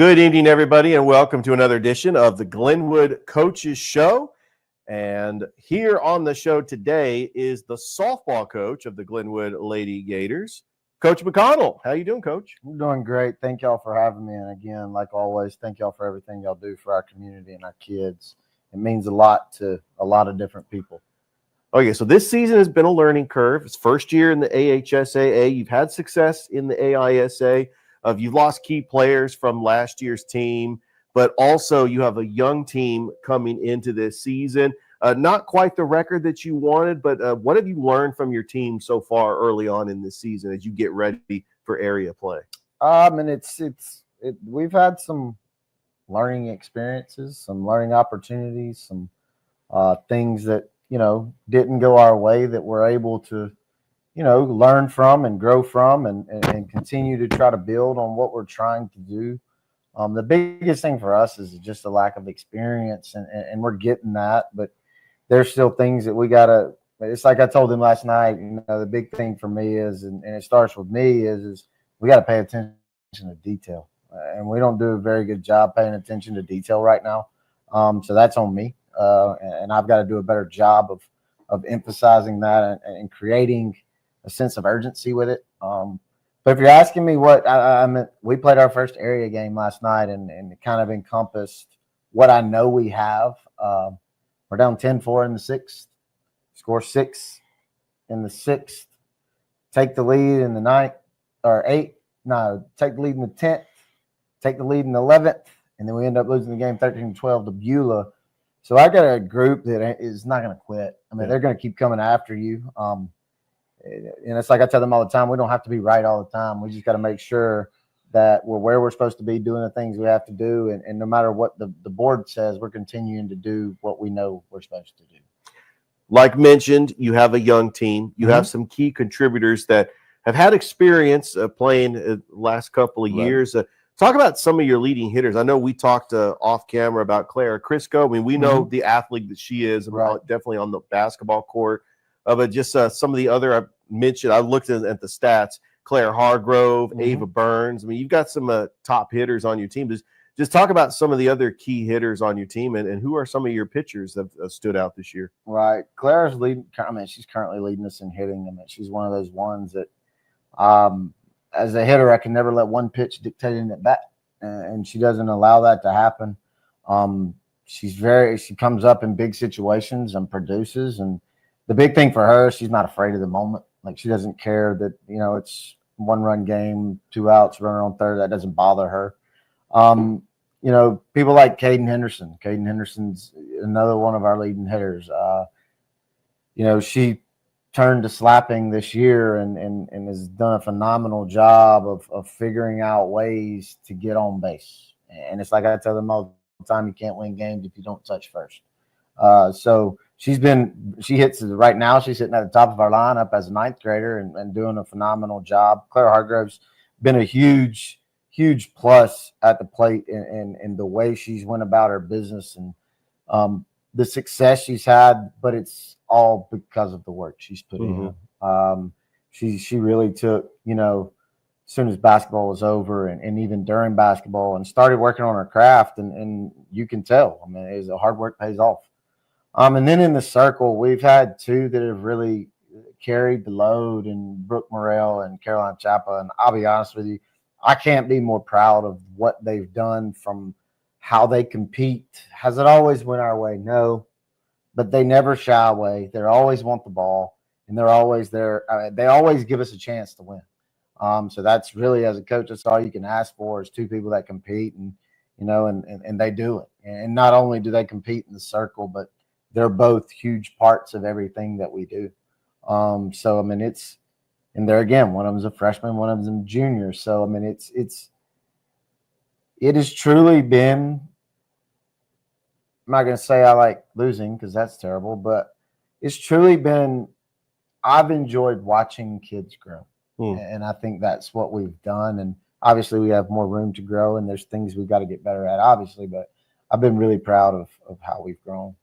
Good evening, everybody, and welcome to another edition of the Glenwood Coaches Show. And here on the show today is the softball coach of the Glenwood Lady Gators, Coach McConnell. How you doing, Coach? I'm doing great. Thank y'all for having me. And again, like always, thank y'all for everything y'all do for our community and our kids. It means a lot to a lot of different people. Okay, so this season has been a learning curve. It's first year in the AHSAA. You've had success in the AISA. You've lost key players from last year's team, but also you have a young team coming into this season. Not quite the record that you wanted, but what have you learned from your team so far early on in this season as you get ready for area play? And we've had some learning experiences, some learning opportunities, some things that didn't go our way that we're able to learn from and grow from and continue to try to build on what we're trying to do. The biggest thing for us is just a lack of experience, and we're getting that, but there's still things that we got to – it's like I told them last night, the big thing for me is, and it starts with me, is we got to pay attention to detail. And we don't do a very good job paying attention to detail right now. So that's on me. And I've got to do a better job of emphasizing that and creating a sense of urgency with it. But if you're asking me what I meant, we played our first area game last night, and it kind of encompassed what I know we have. We're down 10-4 in the sixth, score 6 in the sixth, take the lead in the ninth or eighth. No, take the lead in the 10th, take the lead in the 11th, and then we end up losing the game 13-12 to Beulah. So I got a group that is not going to quit. I mean, they're going to keep coming after you. And it's like I tell them all the time, we don't have to be right all the time. We just got to make sure that we're where we're supposed to be, doing the things we have to do. And no matter what the board says, we're continuing to do what we know we're supposed to do. Like mentioned, you have a young team. You have some key contributors that have had experience playing the last couple of years. Talk about some of your leading hitters. I know we talked off camera about Clara Crisco. I mean, we know the athlete that she is, definitely on the basketball court. But just some of the other I mentioned, I looked at the stats, Claire Hargrove, Ava Burns. I mean, you've got some top hitters on your team. Just talk about some of the other key hitters on your team and who are some of your pitchers that have stood out this year. Right. Claire's leading. I mean, she's currently leading us in hitting. I mean, she's one of those ones that as a hitter, I can never let one pitch dictate an at bat, and she doesn't allow that to happen. She comes up in big situations and produces, and the big thing for her, she's not afraid of the moment. Like, she doesn't care that, it's 1-run game, 2 outs, runner on third. That doesn't bother her. People like Caden Henderson. Caden Henderson's another one of our leading hitters. She turned to slapping this year and has done a phenomenal job of figuring out ways to get on base. And it's like I tell them all the time, you can't win games if you don't touch first. So she's right now, she's sitting at the top of our lineup as a 9th grader and doing a phenomenal job. Claire Hargrove's been a huge plus at the plate in the way she's went about her business and the success she's had, but it's all because of the work she's put in. She really took, as soon as basketball was over and even during basketball, and started working on her craft, and you can tell. I mean, it's hard work pays off. And then in the circle, we've had 2 that have really carried the load, and Brooke Morrell and Caroline Chapa. And I'll be honest with you, I can't be more proud of what they've done from how they compete. Has it always went our way? No, but they never shy away. They always want the ball, and they're always there. They always give us a chance to win. So that's really, as a coach, that's all you can ask for is 2 people that compete, and they do it. And not only do they compete in the circle, but they're both huge parts of everything that we do. So I mean, and there again, one of them's a freshman, one of them's a junior. So I mean, it has truly been. I'm not going to say I like losing because that's terrible, but it's truly been. I've enjoyed watching kids grow, and I think that's what we've done. And obviously, we have more room to grow, and there's things we've got to get better at, obviously. But I've been really proud of how we've grown.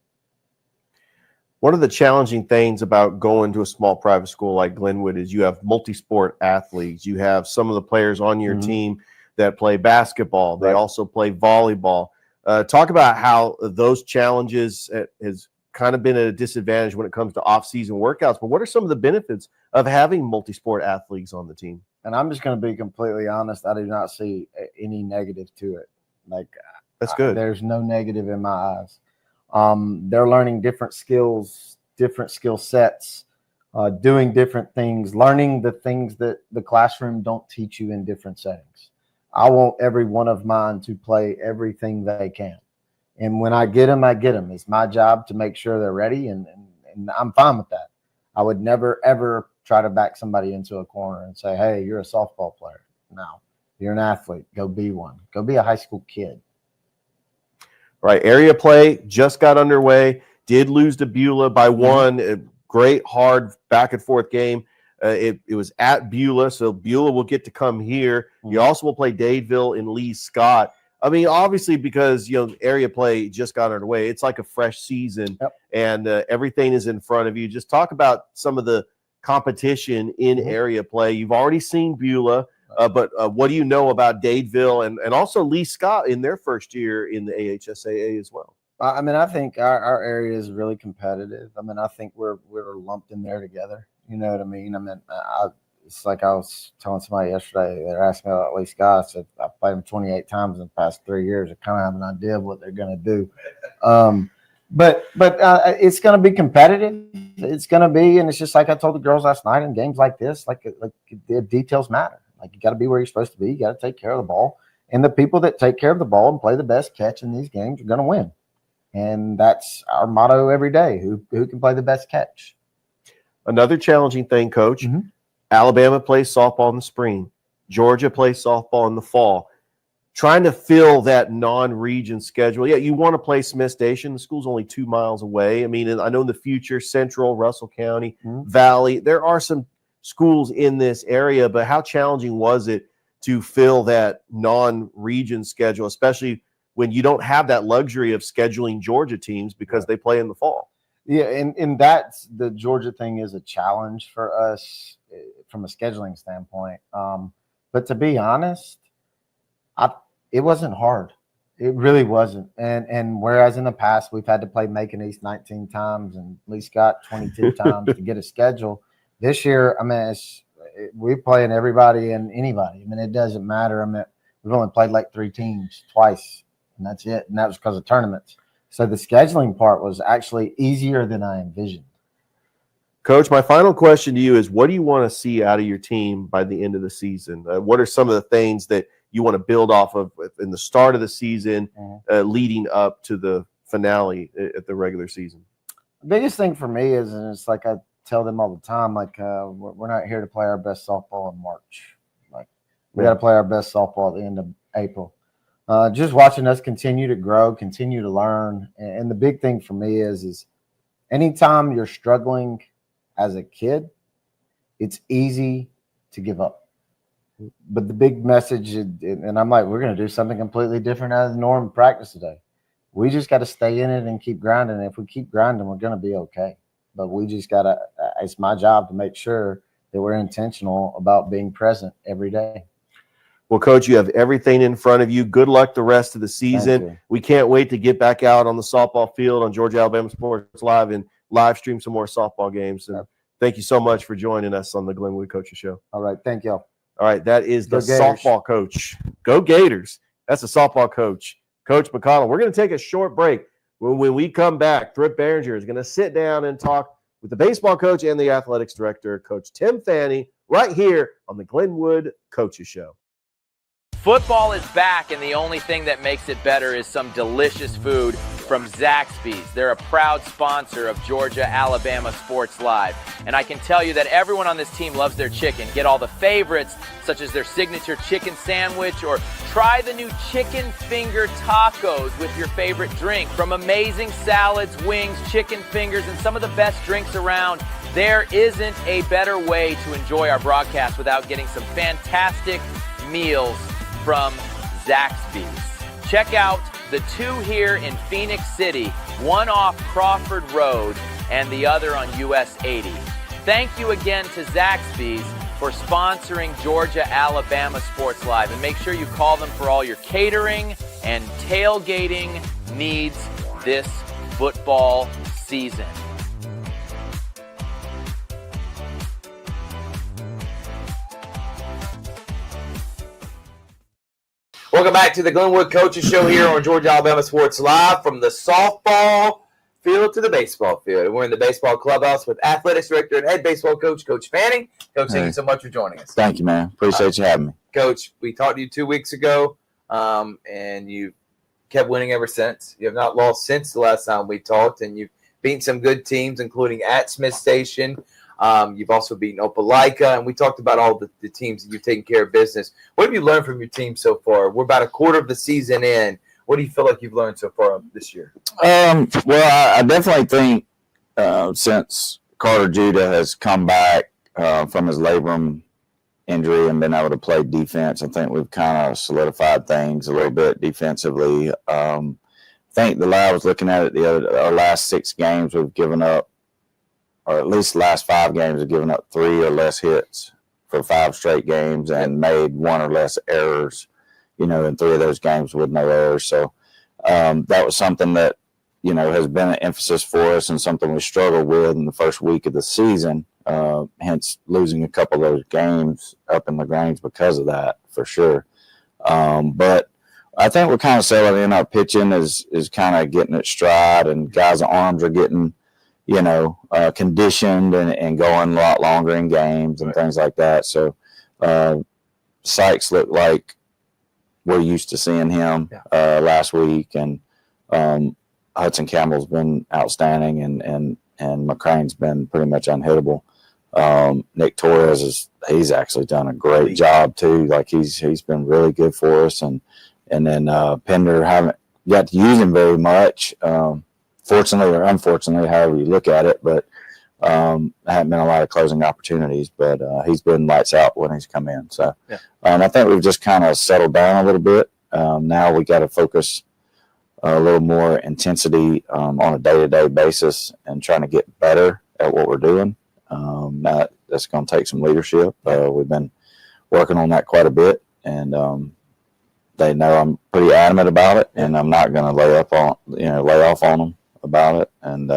One of the challenging things about going to a small private school like Glenwood is you have multi-sport athletes. You have some of the players on your team that play basketball. They Right. also play volleyball. Talk about how those challenges has kind of been at a disadvantage when it comes to off-season workouts. But what are some of the benefits of having multi-sport athletes on the team? And I'm just going to be completely honest. I do not see any negative to it. Like, That's good. There's no negative in my eyes. They're learning different skills, different skill sets, doing different things, learning the things that the classroom don't teach you in different settings. I want every one of mine to play everything they can. And when I get them, I get them. It's my job to make sure they're ready, and I'm fine with that. I would never, ever try to back somebody into a corner and say, hey, you're a softball player. No, you're an athlete. Go be one. Go be a high school kid. Right. Area play just got underway. Did lose to Beulah by one. A great, hard back and forth game. It was at Beulah, so Beulah will get to come here. You also will play Dadeville and Lee Scott. I mean, obviously, because area play just got underway, it's like a fresh season, and everything is in front of you. Just talk about some of the competition in area play. You've already seen Beulah, but what do you know about Dadeville and also Lee Scott in their first year in the AHSAA as well? I mean, I think our area is really competitive. I mean, I think we're lumped in there together. You know what I mean? I mean, it's like I was telling somebody yesterday. They're asking about Lee Scott. I said I played them 28 times in the past 3 years. I kind of have an idea of what they're going to do. But it's going to be competitive. It's going to be, and it's just like I told the girls last night in games like this, like the details matter. Like, you got to be where you're supposed to be. You got to take care of the ball. And the people that take care of the ball and play the best catch in these games are going to win. And that's our motto every day. Who can play the best catch? Another challenging thing, Coach. Alabama plays softball in the spring. Georgia plays softball in the fall. Trying to fill that non-region schedule. Yeah, you want to play Smith Station. The school's only 2 miles away. I mean, I know in the future, Central, Russell County, Valley, there are some schools in this area, but how challenging was it to fill that non-region schedule, especially when you don't have that luxury of scheduling Georgia teams because they play in the fall? Yeah, and that's the Georgia thing is a challenge for us from a scheduling standpoint. But to be honest, it wasn't hard. It really wasn't. And whereas in the past we've had to play Macon East 19 times and Lee Scott 22 times to get a schedule, this year, I mean, we're playing everybody and anybody. I mean, it doesn't matter. I mean, we've only played like 3 teams twice, and that's it. And that was because of tournaments. So the scheduling part was actually easier than I envisioned. Coach, my final question to you is, what do you want to see out of your team by the end of the season? What are some of the things that you want to build off of in the start of the season, leading up to the finale at the regular season? The biggest thing for me is, and it's like I tell them all the time, like we're not here to play our best softball in March. Like, we got to play our best softball at the end of April. Just watching us continue to grow, continue to learn. And the big thing for me is anytime you're struggling as a kid, it's easy to give up. But the big message, and I'm like, we're going to do something completely different out of the norm in practice today. We just got to stay in it and keep grinding. And if we keep grinding, we're going to be okay. But we just got to, it's my job to make sure that we're intentional about being present every day. Well, Coach, you have everything in front of you. Good luck the rest of the season. We can't wait to get back out on the softball field on Georgia Alabama Sports Live and live stream some more softball games. And thank you so much for joining us on the Glenwood Coaches Show. All right. Thank y'all. All right. That is the softball coach. Go Gators. That's the softball coach, Coach McConnell. We're going to take a short break. When we come back, Thrift Behringer is going to sit down and talk with the baseball coach and the athletics director, Coach Tim Fanning, right here on the Glenwood Coaches Show. Football is back, and the only thing that makes it better is some delicious food from Zaxby's. They're a proud sponsor of Georgia Alabama Sports Live. And I can tell you that everyone on this team loves their chicken. Get all the favorites, such as their signature chicken sandwich, or try the new chicken finger tacos with your favorite drink. From amazing salads, wings, chicken fingers, and some of the best drinks around, there isn't a better way to enjoy our broadcast without getting some fantastic meals from Zaxby's. Check out the 2 here in Phoenix City, one off Crawford Road and the other on US 80. Thank you again to Zaxby's for sponsoring Georgia-Alabama Sports Live. And make sure you call them for all your catering and tailgating needs this football season. Welcome back to the Glenwood Coaches Show here on Georgia-Alabama Sports Live, from the softball field to the baseball field. We're in the baseball clubhouse with athletics director and head baseball coach, Coach Fanning. Coach, thank you so much for joining us. Thank you, man. Appreciate you having me. Coach, we talked to you 2 weeks ago, and you kept winning ever since. You have not lost since the last time we talked, and you've beaten some good teams, including at Smith Station. You've also beaten Opelika, and we talked about all the teams that you've taken care of business. What have you learned from your team so far? We're about a quarter of the season in. What do you feel like you've learned so far this year? Well, I definitely think since Carter Judah has come back from his labrum injury and been able to play defense, I think we've kind of solidified things a little bit defensively. I think I was looking at it our last 6 games, we've given up, or at least the last 5 games, we've given up 3 or less hits for 5 straight games and made 1 or less errors, in 3 of those games with no errors. So that was something that, has been an emphasis for us and something we struggled with in the first week of the season, hence losing a couple of those games up in LaGrange because of that, for sure. But I think we're kind of settling in. Our pitching is kind of getting its stride, and guys' arms are getting, conditioned and going a lot longer in games and things like that. So Sykes looked like we're used to seeing him last week, and Hudson Campbell's been outstanding, and McCrane's been pretty much unhittable. Nick Torres he's actually done a great job too. Like he's been really good for us, and then Pender, haven't got to use him very much. Fortunately or unfortunately, however you look at it, but haven't been a lot of closing opportunities, but he's been lights out when he's come in. So I think we've just kind of settled down a little bit. Now we got to focus a little more intensity on a day-to-day basis and trying to get better at what we're doing. That's going to take some leadership. We've been working on that quite a bit, and they know I'm pretty adamant about it, and I'm not going to lay off on them about it. And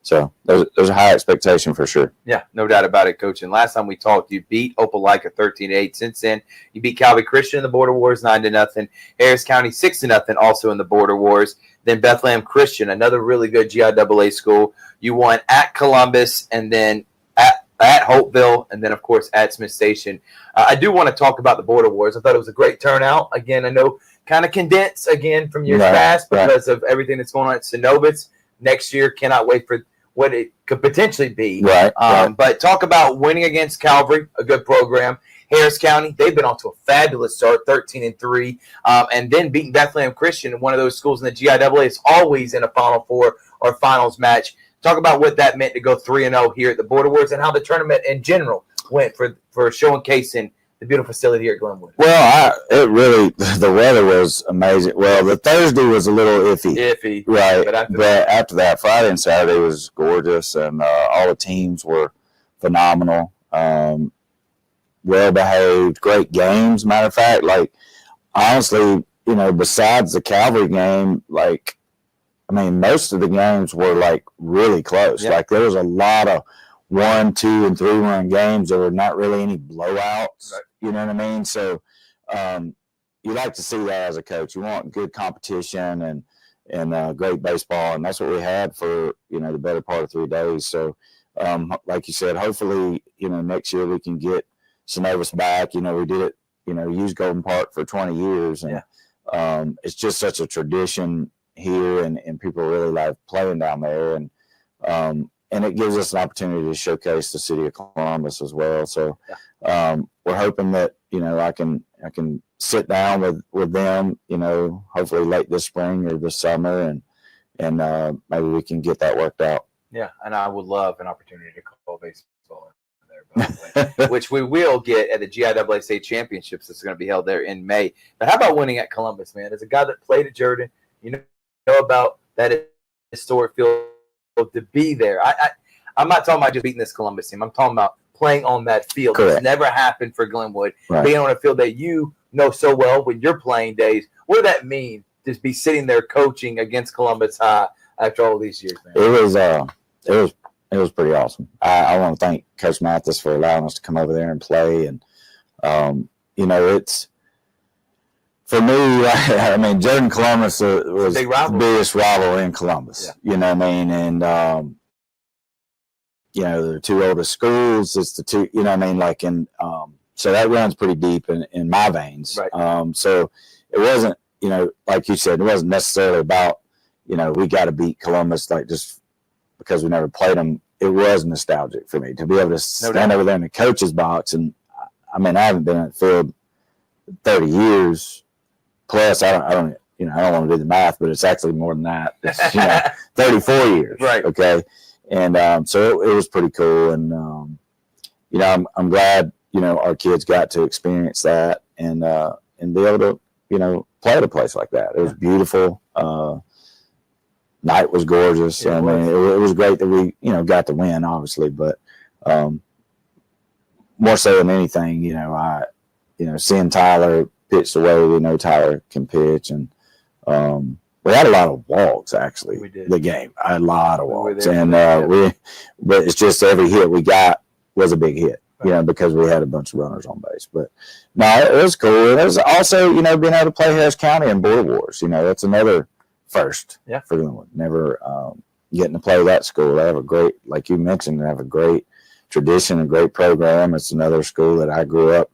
so there's a high expectation for sure. Yeah, no doubt about it, Coach. And last time we talked, you beat Opelika 13-8. Since then, you beat Calvi Christian in the Border Wars 9-0. Harris County 6-0, also in the Border Wars. Then Bethlehem Christian, another really good GIAA school. You won at Columbus, and then at Hopeville, and then, of course, at Smith Station. I do want to talk about the Border Wars. I thought it was a great turnout. Again, I know kind of condensed, again, from years past because of everything that's going on at Synovus. Next year, cannot wait for what it could potentially be. But talk about winning against Calvary, a good program. Harris County, they've been off to a fabulous start, 13-3, and then beating Bethlehem Christian, one of those schools in the GIAA is always in a Final Four or finals match. Talk about what that meant to go 3-0 here at the Border Wars, and how the tournament in general went for showcasing the beautiful facility here at Glenwood. Well, the weather was amazing. Well, the Thursday was a little iffy. Right. But after that, Friday and Saturday was gorgeous, and all the teams were phenomenal. Well behaved, great games. Matter of fact, honestly, besides the Calvary game, most of the games were really close. There was a lot of 1, 2, and 3 run games. There were not really any blowouts. Right. You know what I mean? So you like to see that as a coach. You want good competition and great baseball, and that's what we had for the better part of 3 days. So like you said, hopefully next year we can get Synovus back. We did it. Use Golden Park for 20 years, and it's just such a tradition here, and people really like playing down there, and it gives us an opportunity to showcase the city of Columbus as well. So we're hoping that I can sit down with them, hopefully late this spring or this summer, and maybe we can get that worked out. Yeah, and I would love an opportunity to call baseball there, by the way, which we will get at the GIAA State Championships that's going to be held there in May. But how about winning at Columbus, man? As a guy that played at Jordan, know about that historic field to be there. I'm not talking about just beating this Columbus team. I'm talking about playing on that field. Correct. It's never happened for Glenwood. Right. Being on a field that you know so well when you're playing days. What did that mean to be sitting there coaching against Columbus High after all these years, man? It was pretty awesome. I want to thank Coach Mathis for allowing us to come over there and play. And it's for me. I mean, Jordan Columbus was the biggest rival in Columbus. Yeah. You know what I mean? And the two oldest schools. It's the two. You know what I mean? Like so that runs pretty deep in my veins. Right. So it wasn't, like you said, it wasn't necessarily about, we got to beat Columbus, like just because we never played them. It was nostalgic for me to be able to stand over there in the coach's box. And I mean, I haven't been in the field 30 years plus. I don't want to do the math, but it's actually more than that. It's, 34 years. Right. Okay. And so it was pretty cool. And, I'm glad, our kids got to experience that and be able to, play at a place like that. It was beautiful. Night was gorgeous. It was great that we, got to win, obviously, but more so than anything, seeing Tyler pitch the way we know Tyler can pitch, and we had a lot of walks actually. We did. The game, I had a lot of walks, and but it's just every hit we got was a big hit. Because we had a bunch of runners on base. But no, it was cool. It was also, being able to play Harris County in Border Wars. That's another first for Glenwood. Never getting to play that school. They have a great, like you mentioned, they have a great tradition, a great program. It's another school that I grew up,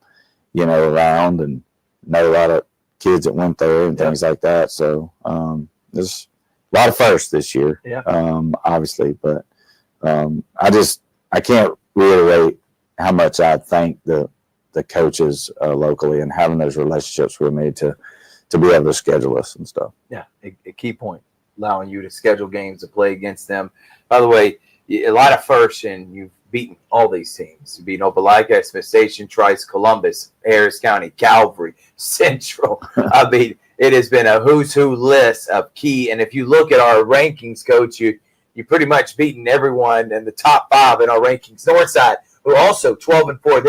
around and know a lot of kids that went there and things like that. So there's a lot of firsts this year, obviously. But I can't reiterate how much I thank the coaches locally and having those relationships with me to be able to schedule us and stuff. Yeah, a key point, allowing you to schedule games to play against them. By the way, a lot of firsts, and you've beaten all these teams. You've beaten Opelika, Smith Station, Trice, Columbus, Harris County, Calvary, Central. I mean, it has been a who's who list of key. And if you look at our rankings, Coach, you pretty much beaten everyone in the top 5 in our rankings. Northside, who are also 12-4.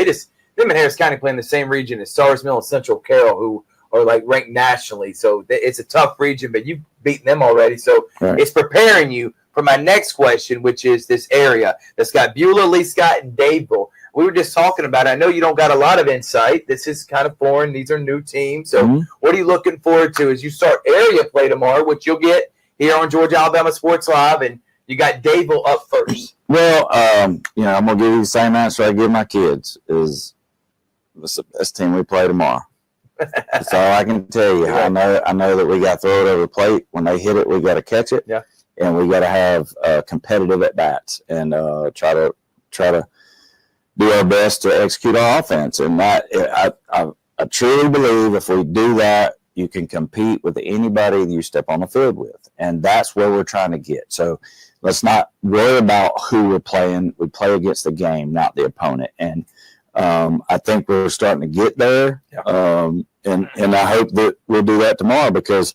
Them and Harris County play in the same region as Stars Mill and Central Carroll, who are like ranked nationally. So it's a tough region, but you've beaten them already. So It's preparing you for my next question, which is this area that's got Beulah, Lee Scott, and Dadeville. We were just talking about it. I know you don't got a lot of insight. This is kind of foreign. These are new teams. So what are you looking forward to as you start area play tomorrow, which you'll get here on Georgia Alabama Sports Live, and you got Dadeville up first? Well, I'm going to give you the same answer I give my kids, is it's the best team we play tomorrow. That's all I can tell you. I know that we got to throw it over the plate. When they hit it, we got to catch it. Yeah. And we got to have competitive at bats and try to do our best to execute our offense. And that I truly believe if we do that, you can compete with anybody you step on the field with. And that's where we're trying to get. So let's not worry about who we're playing. We play against the game, not the opponent. And I think we're starting to get there. Yeah. And I hope that we'll do that tomorrow because,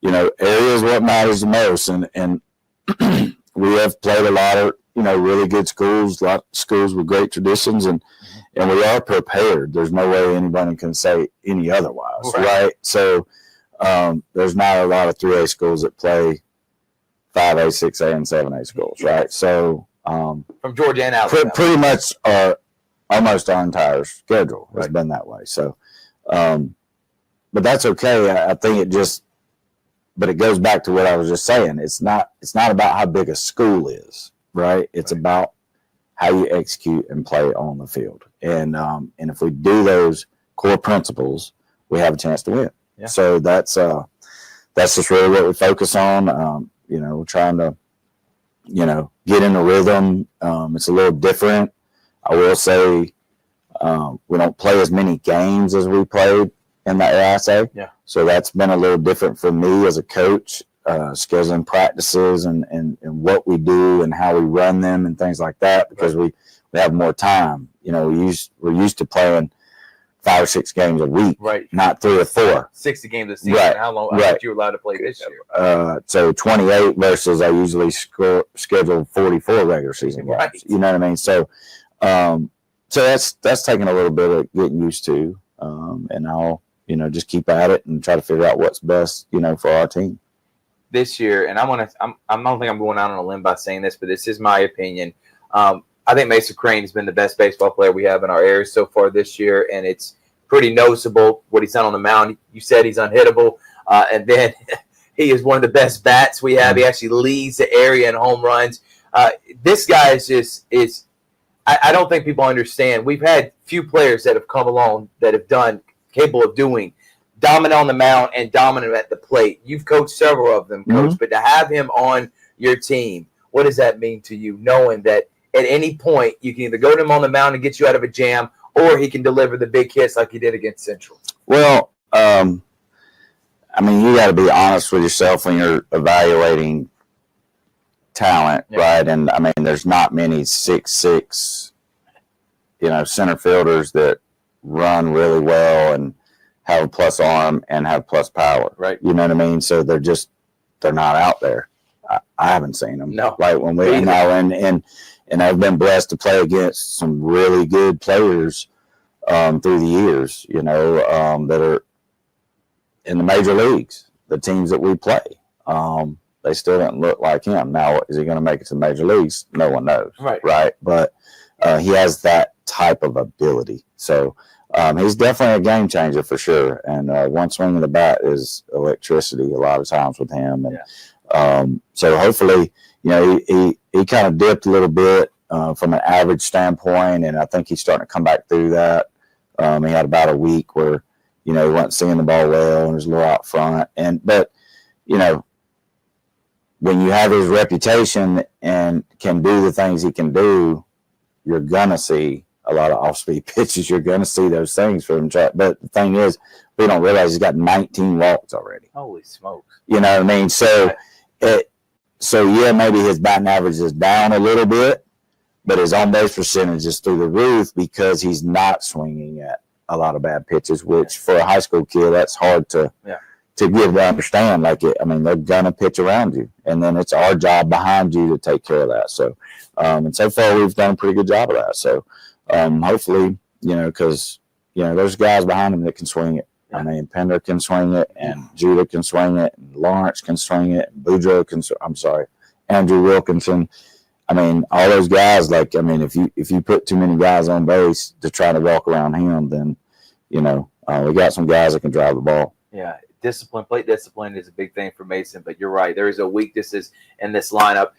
area is what matters the most. And we have played a lot of, really good schools, a lot of schools with great traditions, and we are prepared. There's no way anybody can say any otherwise, right? So there's not a lot of 3A schools that play 5A, 6A, and 7A schools, right? So from Georgia and Alabama, pretty much almost our entire schedule has been that way. So, but that's okay. I think but it goes back to what I was just saying. It's not about how big a school is, right? It's about how you execute and play on the field. And if we do those core principles, we have a chance to win. Yeah. So that's just really what we focus on. We're trying to, get in a rhythm. It's a little different. I will say we don't play as many games as we played in the AISA. Yeah. So that's been a little different for me as a coach, scheduling practices and what we do and how we run them and things like that, because we have more time. We're used to playing 5 or 6 games a week, not 3 or 4. 60 games a season. Right. How long are you allowed to play this year? So 28 versus I usually schedule 44 regular season games. Right. You know what I mean? So So that's taking a little bit of getting used to, and I'll just keep at it and try to figure out what's best for our team this year. And I don't think I'm going out on a limb by saying this, but this is my opinion. I think Mason Crane has been the best baseball player we have in our area so far this year, and it's pretty noticeable what he's done on the mound. You said he's unhittable, and then he is one of the best bats we have. He actually leads the area in home runs. This guy is I don't think people understand. We've had few players that have come along that have done, capable of doing, dominant on the mound and dominant at the plate. You've coached several of them, Coach, but to have him on your team, what does that mean to you, knowing that at any point you can either go to him on the mound and get you out of a jam, or he can deliver the big hits like he did against Central? Well, you got to be honest with yourself when you're evaluating talent, right? And there's not many 6'6", center fielders that run really well and have a plus arm and have plus power, right? You know what I mean? So they're not out there. I haven't seen them. No, right? When we and I've been blessed to play against some really good players through the years, that are in the major leagues, the teams that we play. They still don't look like him. Now, is he going to make it to the major leagues? No one knows. Right. But he has that type of ability. So he's definitely a game changer for sure. And one swing of the bat is electricity a lot of times with him. And so hopefully, he kind of dipped a little bit from an average standpoint. And I think he's starting to come back through that. He had about a week where, he wasn't seeing the ball well and was a little out front. But when you have his reputation and can do the things he can do, you're going to see a lot of off-speed pitches. You're going to see those things from him. But the thing is, we don't realize he's got 19 walks already. Holy smokes. You know what I mean? So, maybe his batting average is down a little bit, but his on-base percentage is through the roof because he's not swinging at a lot of bad pitches, which for a high school kid, that's hard to give to understand. Like, they're going to pitch around you, and then it's our job behind you to take care of that. So, and so far we've done a pretty good job of that. So, hopefully, because, there's guys behind him that can swing it. Pender can swing it, and Judah can swing it, and Lawrence can swing it, and Boudreaux can Andrew Wilkinson. All those guys, if you put too many guys on base to try to walk around him, then, we got some guys that can drive the ball. Yeah. Discipline, plate discipline is a big thing for Mason, but you're right. There is a weakness in this lineup.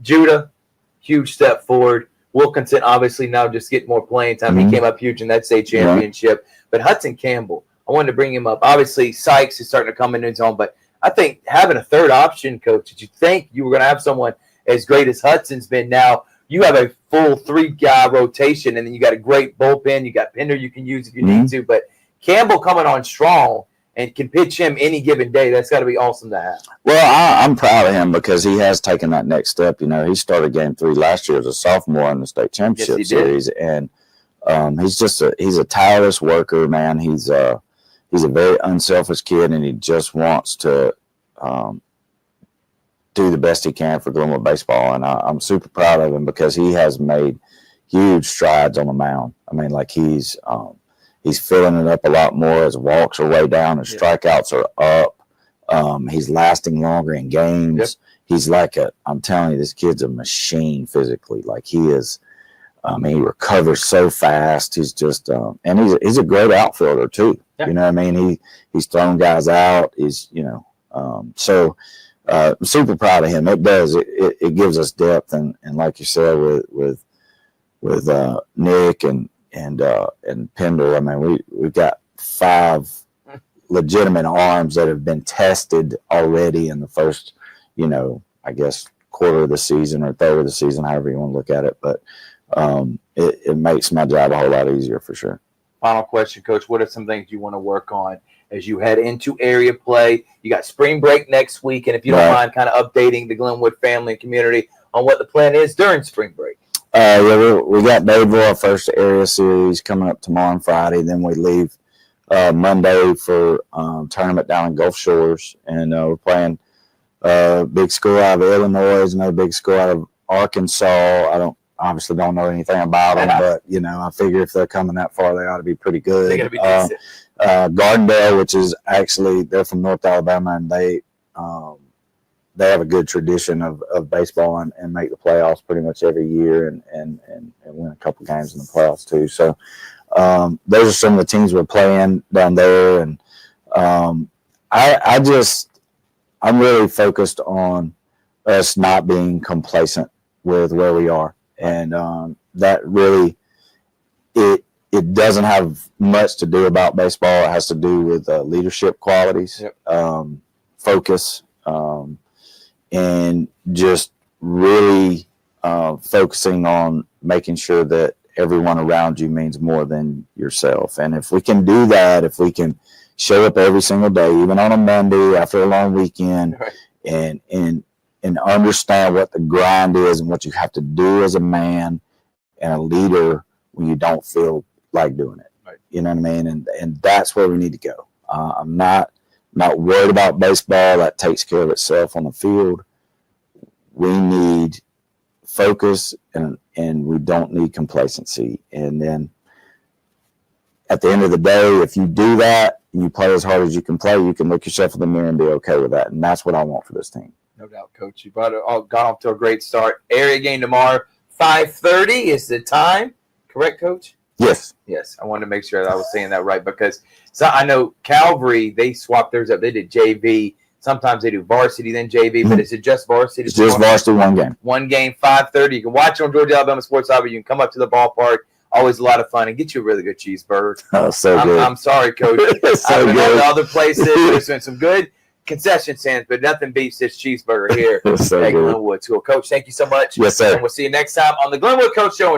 Judah, huge step forward. Wilkinson, obviously, now just getting more playing time. He came up huge in that state championship. But Hudson Campbell, I wanted to bring him up. Obviously, Sykes is starting to come into his own, but I think having a third option, Coach, did you think you were going to have someone as great as Hudson's been? Now you have a full 3-guy rotation, and then you got a great bullpen. You got Pender you can use if you need to, but Campbell coming on strong and can pitch him any given day. That's got to be awesome to have. Well, I'm proud of him because he has taken that next step. He started Game 3 last year as a sophomore in the state championship series, and he's a tireless worker, man. He's a very unselfish kid, and he just wants to do the best he can for Glenwood baseball. And I'm super proud of him because he has made huge strides on the mound. He's filling it up a lot more. His walks are way down. His strikeouts are up. He's lasting longer in games. He's I'm telling you, this kid's a machine physically. He is. He recovers so fast. He's just, and he's a great outfielder too. You know what I mean? He's throwing guys out. He's, so I'm super proud of him. It does. It gives us depth, and like you said with Nick and Pender. We've got 5 legitimate arms that have been tested already in the first, I guess quarter of the season or third of the season, however you want to look at it. But it makes my job a whole lot easier for sure. Final question, Coach. What are some things you want to work on as you head into area play? You got spring break next week, and if you don't mind kind of updating the Glenwood family and community on what the plan is during spring break. We got Dadeville, our first area series, coming up tomorrow and Friday. Then we leave Monday for tournament down in Gulf Shores, and we're playing big school out of Illinois, another big school out of Arkansas. obviously don't know anything about them, but I figure if they're coming that far, they ought to be pretty good. They're gonna be decent. Gardendale, which is actually they're from North Alabama, and they have a good tradition of baseball and make the playoffs pretty much every year and win a couple games in the playoffs too. So those are some of the teams we're playing down there, and I'm really focused on us not being complacent with where we are, and that really it doesn't have much to do about baseball. It has to do with leadership qualities, focus, and just really focusing on making sure that everyone around you means more than yourself. And if we can do that, if we can show up every single day, even on a Monday after a long weekend, and understand what the grind is and what you have to do as a man and a leader when you don't feel like doing it. Right. You know what I mean? And that's where we need to go. I'm not worried about baseball. That takes care of itself on the field. We need focus and we don't need complacency. And then at the end of the day, if you do that and you play as hard as you can play, you can look yourself in the mirror and be okay with that. And that's what I want for this team. No doubt, Coach. You got off to a great start. Area game tomorrow, 5:30 is the time. Correct, Coach? Yes. Yes. I wanted to make sure that I was saying that right, because I know Calvary, they swapped theirs up. They did JV. Sometimes they do varsity, then JV, but is it just varsity? It's just varsity, one game. One game, 5:30. You can watch it on Georgia Alabama Sports Live. You can come up to the ballpark. Always a lot of fun, and get you a really good cheeseburger. Oh, so good. I'm sorry, Coach. So I've been good. to other places. There's been some good concession stands, but nothing beats this cheeseburger here So at good. Glenwood. So, Coach, thank you so much. Yes, sir. And we'll see you next time on the Glenwood Coach Show.